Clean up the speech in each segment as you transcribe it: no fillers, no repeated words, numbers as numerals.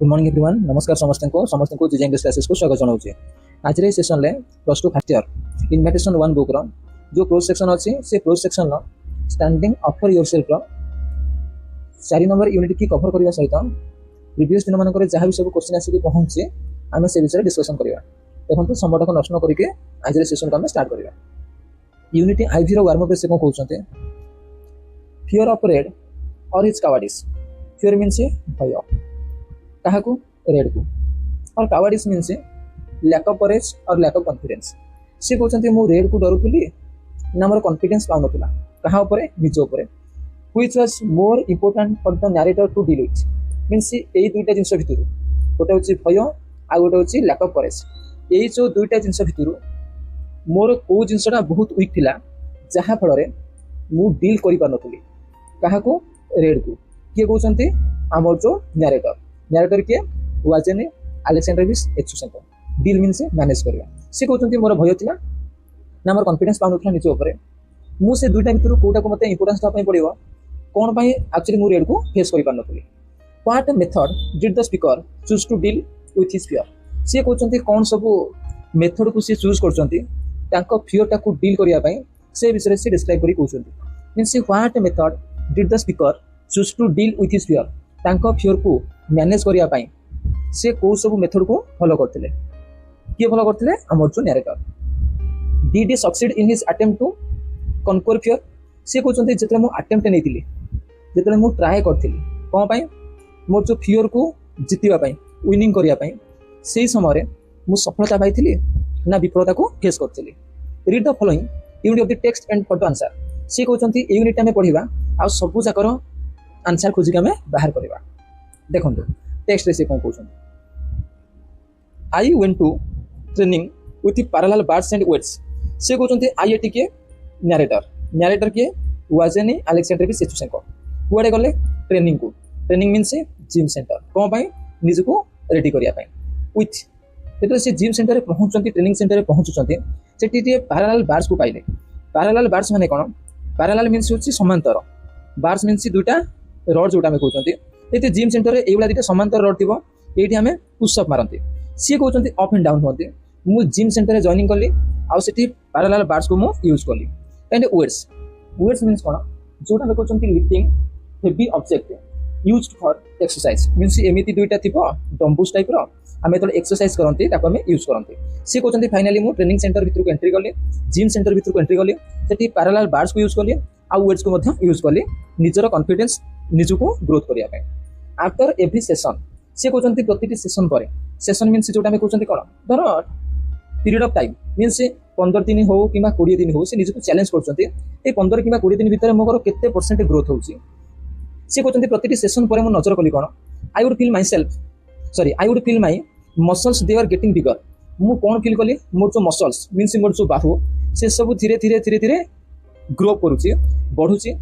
Good morning everyone. नमस्कार समस्त को जीजे इंग्लिश क्लासेस को स्वागत जनाऊँ। आज सेसन में plus two first year invitation one book जो प्रोज सेक्शन अच्छी से pros section standing up for yourself 4 number unit की कवर करने सहित प्रीवियस दिन मानक जहाँ भी सब क्वेश्चन आसिक पहुँचे आम से विषय डिस्कसन करवा। देखो समय को नष्ट करके आज सेसन को आम स्टार्ट करवा। यूनिट आईवी वार्म अप से कौन कहते फियर ऑफ रेड और इज कावाडिस। फियर मीन्स भय क्या रेड को और कावाडिस मीन्स लैक ऑफ करेज और लैक ऑफ कॉन्फिडेंस। सी कहते मुझे रेड को डरुली ना मोर कॉन्फिडेंस पाऊन क्या निज उपर which was more important for the narrator to deal with. Means यही दुईटा जिनस भितर गोटे हूँ भय आ गोटे हूँ लैक ऑफ करेज। यही जो दुईटा जिनस भितर मोर कौ जिनसा बहुत वीक थिला जहाँ फल मु डील कर पारुनी क्या रेड को किए कहते आमर जो नैरेटर किए वाजेने अलेक्जेंडर एचुसेंको। डील मीन्स मैनेज करवा। सी कहते मोर भय था ना मोर कॉन्फिडेंस पाऊन निज उपर मुझे दुईटा भितर कौटा को मतलब इंपोर्टेंस देवाई पड़ो कौन एक्चुअली मुझे रेड को फेस कर पारुनी। What method did the speaker choose to deal with his fear. सी कहते कौन सब मेथड को सी चूज कर फियर टाक डील करने से विषय से डिस्क्राइब कर कहते means what method did the speaker choose to deal with his fear. Fear को मैनेज करने से कौ सब मेथड को फॉलो करते किए फॉलो करते आमर जो narrator. Did he succeed in his attempt to conquer fear. सी कहते जिते मुझे अटेम्प्ट नहीं जिते मुझे ट्राए करी कौन मोर जो फियर को जितवाई विनिंग करने से समय मुझे सफलता पाई ना विफलता को फेस करी। Read the following unit of the text and for the answer. सी कहते यूनिट आम पढ़ा आ सबू जाकर आंसर खोजिक आम बाहर करवा। देखो टेक्स्ट से कौन कहते I went to training with parallel bars and weights. से कहते आई एटी किए नैरेटर किए वाजेने अलेक्जेंडर एचुसेंको। कुआड़े गले ट्रेनिंग को। ट्रेनिंग मीन्स जिम सेंटर कौन निज को रेडी करने विथ जो से जिम सेंटर पहुँचती ट्रेनिंग सेंटर पहुँचुंट से पैरेलल बार्स को पाइले। पैरेलल बार्स माने कौन पैरेलल मीन्स हूँ समांतर बार्स मीन्स दुईटा रड जोटा आम कहते ये जिम सेंटर ये दुटा समांतर रड थी ये आम पुशअप मारती। सी कहते अप एंड डाउन होती मुझे जिम सेंटर जॉइनिंग कली आठी पैरेलल बार्स को मुझे यूज कली। एंड वेट्स मीन्स कौन जोटा आम कहते lifting heavy object used for exercise. Means एमती दुईटा थी डम्बूस टाइप आम जो एक्सरसाइज करते यूज करते। सी कहते फाइनाली मुझे ट्रेनिंग सेंटर भितर को एंट्री कली जिम सेंटर भितर को एंट्री कली से पैरेलल बार्स को यूज कली आ वेट्स को यूज कली निजर कॉन्फिडेंस निजको ग्रोथ करने। आफ्टर एवरी सेशन से कहते प्रति सेशन पर सेशन मीन्स जो कहते कौन धर पीरियड ऑफ टाइम मीन्स 15 दिन हो कि 20 दिन हो से निजको चैलेंज करते 15 कि 20 दिन भितर मोर केते परसेंट ग्रोथ हो। सी कहते प्रति सेशन पर नजर कली कौन I would feel my muscles they are getting bigger. मु कौन फील कली मोर जो मसल्स मीन्स मोर जो बाहु से सब धीरे धीरे धीरे धीरे ग्रो करुच्ची बढ़ुची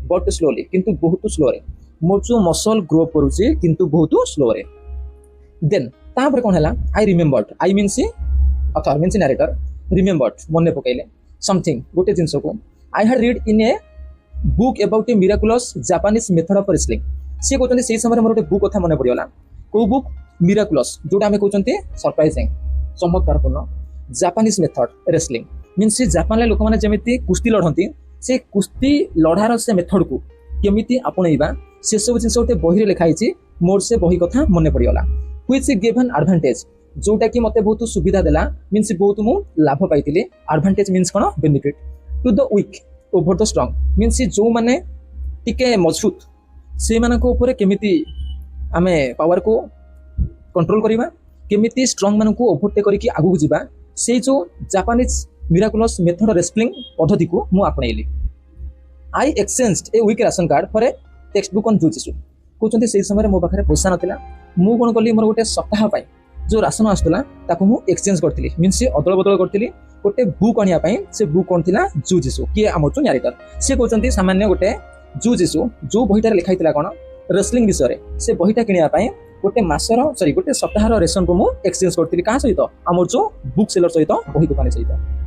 बट स्लोली किंतु बहुत स्लो रे मोर जो मसल ग्रो करुच्ची किंतु बहुत स्लो रे। देन तापर कौन है I remembered I means author means narrator remembered मन पकईले समथिंग गोटे जिनस को I had read in a book about a miraculous Japanese method of wrestling. सी कहते से समय मोर गोटे बुक कथा मन पड़गला कौ बुक मिराकुलस जोटा आम कहते सरप्राइजिंग चमत्कारपूर्ण Japanese method wrestling. Means Japan लोक मैंने जमी कुश्ती लड़ती से कुश्ती लड़ार से मेथड को केमिति आपणेबा से सब जिन गोटे बही लिखाई मोर से बही कथा मन पड़गला व्हिच गिव एन एडवांटेज जोटा कि मते बहुत सुविधा देला। मीन्स बहुत मु लाभ पाई। एडवांटेज मीन्स कौन benefit to the weak over the strong. Means जो मैंने टिके मजबूत से मानक केमिति आमे पावर को कंट्रोल करवा केमिति स्ट्रंग मान को ओवरटेक करके आगू जावा से जो जापानीज मिराकुलस मेथड रेसलिंग पद्धति को मु आपणेली। I exchanged a week ration card for a text book on जूजिसु। कहते से समय मो पाखे पैसा नाला मु कौन कली मोर गोटे सप्ताह जो राशन आसला मुझे एक्सचेंज करी मीन्स अदल बदल करी गोटे बुक आने से बुक कौन थी जूजिसु किए आम जो नैरेटर। सी कहते सामान्य गोटे जूजिसु जो बहीटार लिखाई कौन रेसलिंग विषय से बहीटा किणापी गोटे मासर गोटे सप्ताह रेसन को मुझे एक्सचेंज करी क्या सहित आमर जो बुक सेलर सहित बही दुकानी सहित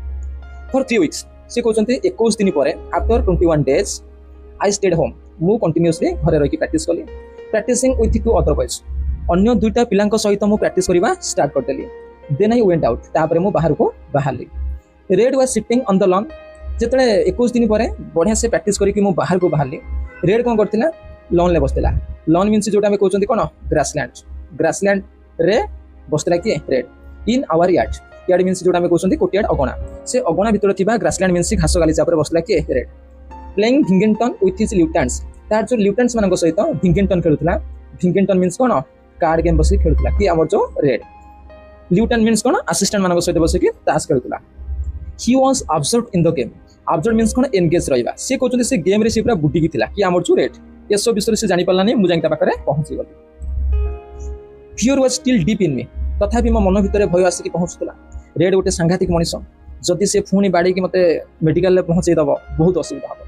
फॉर 3 वीक्स। से कहते 21 दिन पर after 21 days I stayed home मु कंटिन्यूअसली घरे रही प्रैक्टिस कली प्रैक्टिसिंग विथ 2 अदर बॉयज अन्य दुईटा पिलांक सहित मु प्रैक्टिस करबा स्टार्ट करदेली देन आई वेंट आउट तापर मु बाहर को बाहरली Red was sitting on the lawn जेतले 21 दिन पर बढ़िया से प्रैक्टिस करके मु बाहर को बाहरली रेड कोन करथिला लॉन ले बसतिला लॉन मींस जोटा में कहउछंती कोन ग्रासलैंड रे बसतिला कि red in our yard means जोटा में कहउछंती कोटियाड अगणा से अगणा भितर थिबा ग्रासलैंड मींस घास गालीचा पर बसला कि Red playing vingt et un with his lieutenants तार जो लिeutenants मानक सहित भिंगेंटन खेलुथला भिंगेंटन मींस कोन कार्ड गेम बसी खेलुथला कि हमर जो रेड लिeutenant मींस कोन असिस्टेंट मानक सहित बसी कि तास खेलुथला he was observed in the game observed means कोन एंगेज रहइबा से कहउछंती से गेम रे से पूरा बुड्डी की थिला कि हमर जो रेड ये सब विषय से जानि पल्ला नै मु जांता पाखरे पहुंची गली fear was still deep in me तथापि मो मन भितरे भय आसी कि पहुंचतला रेड गोटे सांघातिक मनिष जदि से पुणी बाड़ी कि मते मेडिकल ले पहुंचै दबो बहुत असुविधा हबो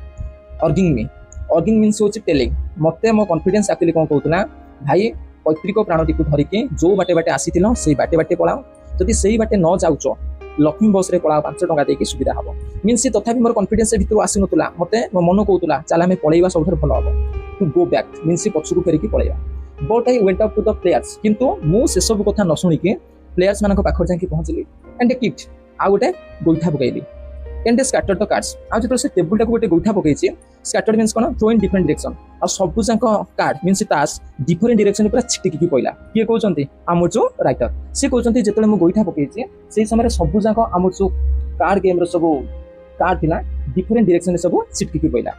अर्गिंग मींस होची टेलिंग मते मो कॉन्फिडेंस एक्चुअली कोन कहउतला भाई पैतृक प्राणटी को धरिके जो बाटे बाटे आसीथिलो सेही बाटे बाटे पळाओ जदि सेही बाटे न जाउचो लक्ष्मी बस रे पळाओ 5 टका देकी सुविधा हबो मींस से तथापि मोर कॉन्फिडेंस भितर आसी नतुला मते मो मन कहउतला चला में पळेइबा सबथर भलो हबो टू गो बैक मींस से पछुको फेरिकी पळेइबा but I went up to the players किंतु मु से सब कथा न सुनी के प्लेयर्स मानक पाखर जाके पहुंचली एंड किट आ गोटे गोइठा पकैली एंड स्कैटर्ड द कार्ड्स आ जतो से टेबल टाको गोटे गोइठा पकैछि स्कैटर्ड मींस कोन थ्रो इन डिफरेंट डायरेक्शन आ सब जांको कार्ड मींस तास डिफरेंट डायरेक्शन पूरा छिटिकी की पइला के कहउचंती आमर जो राइटर से कहउचंती जेतले मु गोइठा पकैछि सेही समय सब जांको आमर जो कार्ड गेम रो सब कार्ड थिला डिफरेंट डायरेक्शन रे सब छिटिकी की पइला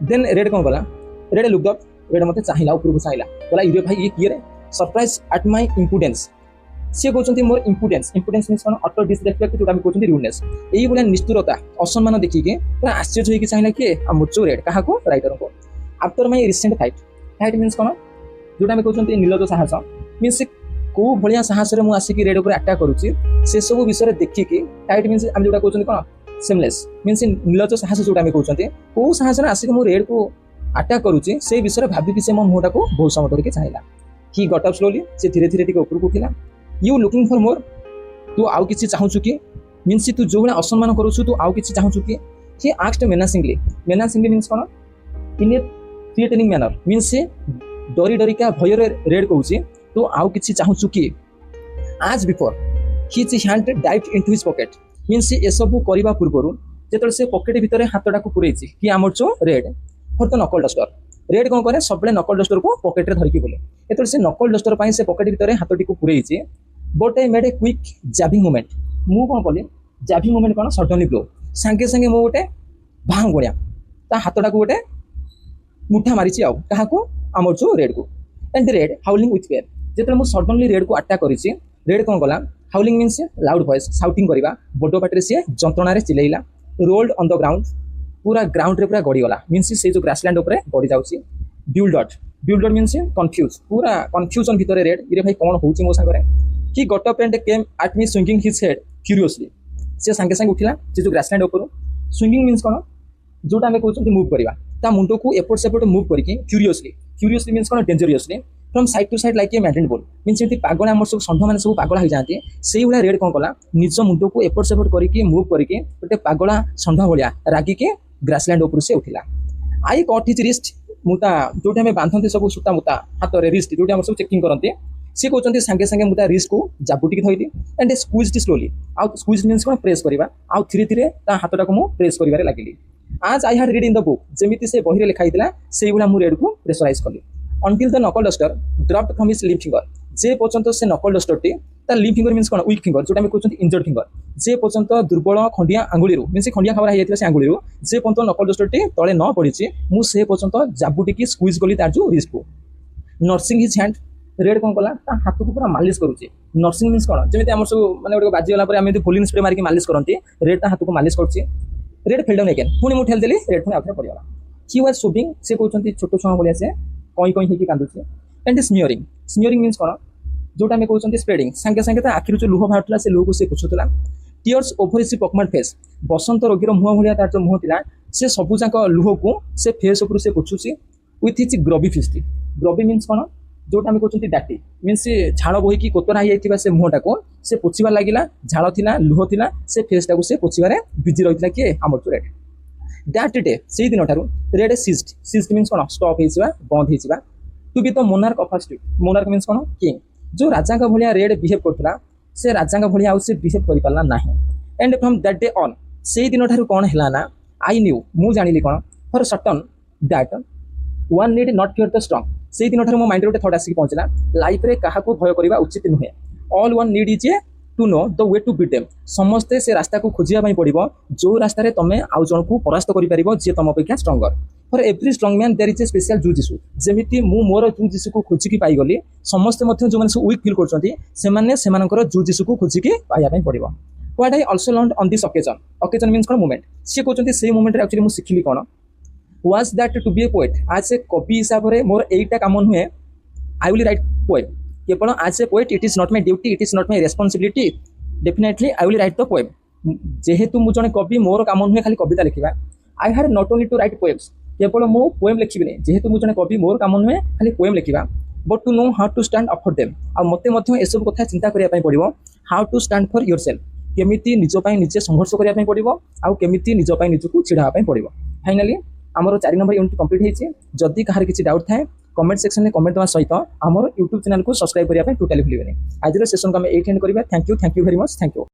देन रेड कोन गला रेड लुक अप रेड मते चाहिला ऊपर को चाहिला बोला इरे भाई ये किए रे सरप्राइज एट माय इंपुडेंस से कहउचंती मोर इंपुडेंस मींस कोन अटर डिसरेस्पेक्ट जोटा हम कहउचंती रूडनेस एई बोला निष्ठुरता असम्मान देखि के पूरा आश्चर्य होई कि चाहिला के हमचो रेड काहा को राइटर को after my recent fight means कोन जोटा हम कहउचंती नीलज साहस मींस को भलिया साहस रे मु आसी कि रेड ऊपर अटैक करूची से सब विषय देखि के फाइट मींस हम जोटा कहउचंती कोन सेमलेस मींस नीलज साहस जोटा हम कहउचंती को साहस रे आसी कि मु रेड को अटैक करूची से विषय भाबी कि से मो मुहटा को बहुत समय धरि के चाहिला ही गॉट अप स्लोली से धीरे धीरे टिके ऊपर को उठिला यू लुकिंग फॉर मोर तू आउ किछि चाहूछु कि मींस तू जो बला असम्मान करूछु तू आउ किछि चाहूछु कि he asked menacingly means cone in A threatening manner means से डरी डरी का भय रे रेड कहूछि तू आउ किछि चाहूछु कि आज before his hand dived into his pocket means ए सब करबा पूर्वरु जेतल से पॉकेट भितरे हाथटा को पुरैछि कि हमर जो रेड फॉर द नकल डस्टर रेड कोन करे सबले नकल डस्टर को पॉकेट रे धरि के बोले एतल से नकल डस्टर पई से पॉकेट भितरे हाथटी को पुरैछि but I made a quick jabbing moment मु कोन बोले जैबिंग मोमेंट कोन सडनली ब्लो संगे संगे मु गोटे भांग गोलिया ता हाथटा को गोटे मुठा मारिछि आउ काहा को हमर जो रेड को and Red howling with fear जेतल मु सडनली रेड को अटैक करिछि रेड कोन गला howling means loud voice shouting करबा बडो पाटरे से जंत्रणा रे चिलेइला रोल्ड ऑन द ग्राउंड पूरा ग्राउंड रे पूरा गड़ी गला मींस से जो ग्रासलैंड ऊपर गड़ी जाउछि बिल्डर मींस कंफ्यूज पूरा कंफ्यूजन भितरे रेड इरे भाई कोन होउछि मो संगरे he got up and came at me swinging his head curiously से संगे संगे उठिला से जो ग्रासलैंड ऊपर स्विंगिंग मींस कोन जोटा हम कहउछंती मूव करबा ता मुंडो को एपोर्ट सेपोर्ट मूव करके क्यूरियसली मींस कोन dangerously from side to side like a magnet ball means एति पागल हमर सब संध माने सब पागल हो जाते सेही उला रेड कोन कला निज मुंडो को एपोर्ट सेपोर्ट करके मूव करके गोटे पागला संध भलिया रागी के ग्रासलैंड ऊपर से उठिला आई कॉट हिज रिस्ट मुता जोटा में बांधते सब सूता मुता हाथ रे रिस्ट जोटा हम सब चेकिंग करते से कहउचंती संगे संगे मुता रिस्ट को जाबुटी के थइली एंड स्क्वीज्ड स्लोली आउ स्क्वीज मींस कोन प्रेस करबा आउ धीरे धीरे ता हाथटा को मु प्रेस करिवारे लागिली आज I had read in the book जेमिति से बहिरे लिखा हितला सेही बुला मु रेड को प्रेशराइज करली until the knuckle duster dropped from his limb finger जे पर्यंत से नकल डस्टर टी ता लिम फिंगर मींस कोन वीक फिंगर जोटा हम कहउचंती इंजर्ड फिंगर जे पर्यंत दुर्बल खंडिया आंगुली रो मींस खंडिया खबर हाई से आंगुली रो जे पर्यंत नकल डस्टर टी तळे न पड़िछि मु से पर्यंत जाबुटी की स्क्वीज गली तार जो रिस्ट को नर्सिंग हिज हैंड रेड कोन कला ता हाथ को पूरा मालिश करूछि नर्सिंग मींस कोन जेमिति हमर सब माने गोटे बाजी वाला पर हम फुलिन स्प्रे मार के मालिश करंती रेड ता हाथ को मालिश करछि रेड फेल डाउन अगेन पुनी मु ठेल देली रेड पुनी आफरे पड़ियाला ही वाज सोबिंग से कहउचंती छोटो छुआ बोलिया से कोई कोई हेकी कांदुछि एंड स्मियरिंग मींस कोन जोटा हम कहउचंती स्प्रेडिंग संगे संगे ता आखिर जो लुह बाहरला से लुह को से पुछुतला टीयर्स ओवर हिज पॉकमेट फेस बसंत रोगीर मुह भलिया तार जो मुह थिला से सबु जाक लुह को से फेस ऊपर से पुछुछि विथ हिज ग्रबी फिस्टी ग्रबी मींस कोन जोटा हम कहउचंती डाटी मींस से झाड़ बोही की कोतरा ही जाइतिबा से मुहटा को से पुछिबा लागिला झाड़ थिला लुह थिला से फेस टा को से पुछिबारे बिजी रहितला के हमर तो रेड दैट डे से दिन थारु रेड सीज्ड मींस कोन स्टॉप हेसिबा बंद हेसिबा to be the monarch of a state monarch means कौन किंग जो राजा का भलिया रेड बिहेव करथला से राजा का भलिया आउ से बिहेव करि पाला नाही and from that day on से दिन ठारू कौन हैला ना आई न्यू मु जानिली कौन for certain that one need not fear the strong से दिन ठारू मो माइंड रे गोटे थॉट आसी पहुंचला लाइफ रे काहा को भय करबा उचित नुहे all one need is a to know the way to beat them समस्ते से रास्ता को खोजिया पई पड़िबो जो रास्ता रे तमे आउ जण को परास्त करि परिबो जे तम अपेक्षा stronger for every strong man there is a special जुजिसु जेमिति मु मोर जुजिसु को खोजि की पाई गली समस्ते मध्य जो माने वीक फील करछंती से माने सेमानकर जुजिसु को खोजि की पाया पई पड़िबो what I also learned on this occasion means कोन मोमेंट से कहते से मोमेंट रे एक्चुअली मु सिखिली कोन was that to be a poet as a कवि हिसाब रे मोर एटा काम नुहे आई विल राइट पोएम केवल as a poet it is not my duty it is not my responsibility definitely I will write the poem जेहेतु मु जने कवि मोर काम नुहे खाली कविता लिखिबा I had not only to write poems केवल मु पोएम लिखिबिनी जेहेतु मु जने कवि मोर काम नुहे खाली पोएम लिखिबा but to know how to stand up for them आ मते मध्य एसब कथा चिंता करिया पई पड़िबो how to stand for yourself केमिति निज पई निजे संघर्ष करिया पई पड़िबो आ केमिति निज पई निजको छिडा पई पड़िबो फाइनली आमर 4 नंबर यूनिट कंप्लीट हेछि जदि कहार किछि डाउट थाए कमेंट सेक्शन में कमेंट दवा सहित आमर यूट्यूब चैनल को सब्सक्राइब करिया पई टोटली भूलिबेनी आज सेशन को हम एट एंड करिबा thank you very much thank you.